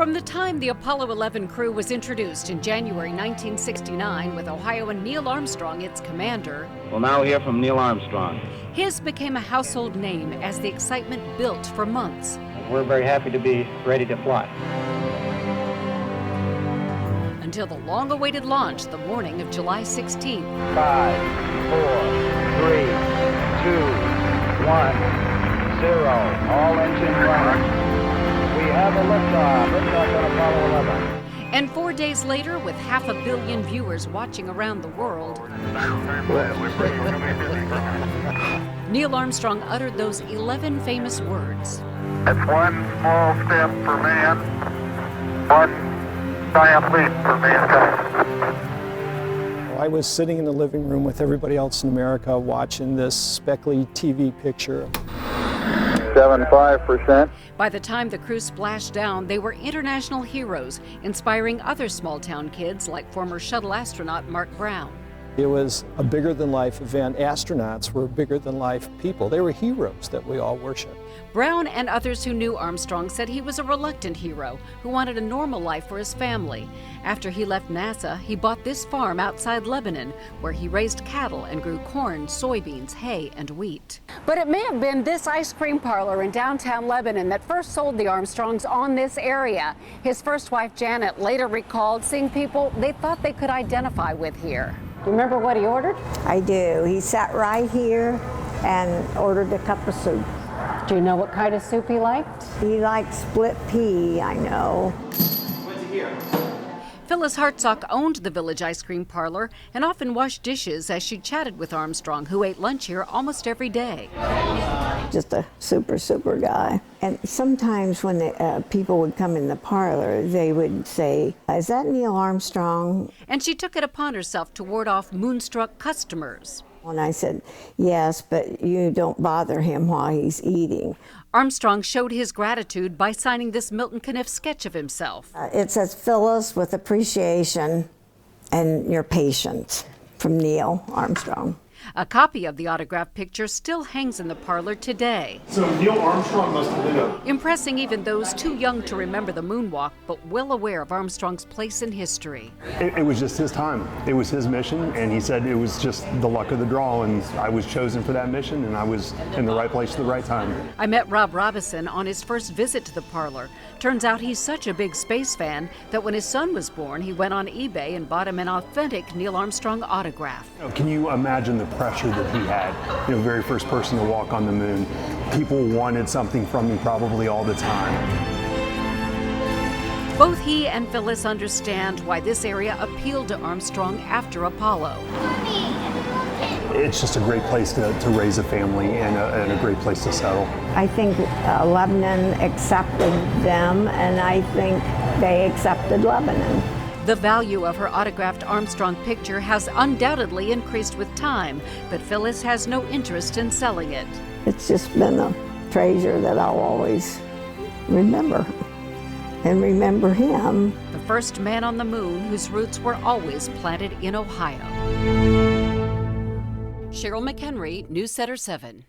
From the time the Apollo 11 crew was introduced in January 1969 with Ohioan Neil Armstrong its commander, We'll now hear from Neil Armstrong. his became a household name as the excitement built for months. We're very happy to be ready to fly. Until the long-awaited launch the morning of July 16th. 5, 4, 3, 2, 1, 0. All engines running. We have a liftoff. Liftoff on Apollo 11. And 4 days later, with 500 million viewers watching around the world, Neil Armstrong uttered those 11 famous words. It's one small step for man, one giant leap for mankind. I was sitting in the living room with everybody else in America watching this speckly TV picture. 75%. By the time the crew splashed down, they were international heroes, inspiring other small-town kids like former shuttle astronaut Mark Brown. It was a bigger-than-life event. Astronauts were bigger-than-life people. They were heroes that we all worship. Brown and others who knew Armstrong said he was a reluctant hero who wanted a normal life for his family. After he left NASA, he bought this farm outside Lebanon, where he raised cattle and grew corn, soybeans, hay, and wheat. But it may have been this ice cream parlor in downtown Lebanon that first sold the Armstrongs on this area. His first wife, Janet, later recalled seeing people they thought they could identify with here. Do you remember what he ordered? I do. He sat right here and ordered a cup of soup. Do you know what kind of soup he liked? He liked split pea, I know. Phyllis Hartsock owned the Village Ice Cream Parlor and often washed dishes as she chatted with Armstrong, who ate lunch here almost every day. Just a super guy. And sometimes when the, people would come in the parlor, they would say, "Is that Neil Armstrong?" And she took it upon herself to ward off moonstruck customers. And I said, "Yes, but you don't bother him while he's eating." Armstrong showed his gratitude by signing this Milton Caniff sketch of himself. It says, "Phyllis, with appreciation and your patience," from Neil Armstrong. A copy of the autographed picture still hangs in the parlor today. So Neil Armstrong must have been Impressing even those too young to remember the moonwalk, but well aware of Armstrong's place in history. It was just his time. It was his mission, and he said it was just the luck of the draw, and I was chosen for that mission, and I was in the right place at the right time. I met Rob Robison on his first visit to the parlor. Turns out he's such a big space fan that when his son was born, he went on eBay and bought him an authentic Neil Armstrong autograph. Can you imagine the pressure that he had? Very first person to walk on the moon. People wanted something from me probably all the time. Both he and Phyllis understand why this area appealed to Armstrong after Apollo. It's just a great place to raise a family and a great place to settle. I think Lebanon accepted them, and I think they accepted Lebanon. The value of her autographed Armstrong picture has undoubtedly increased with time, but Phyllis has no interest in selling it. It's just been a treasure that I'll always remember, and remember him. The first man on the moon whose roots were always planted in Ohio. Cheryl McHenry, Newssetter 7.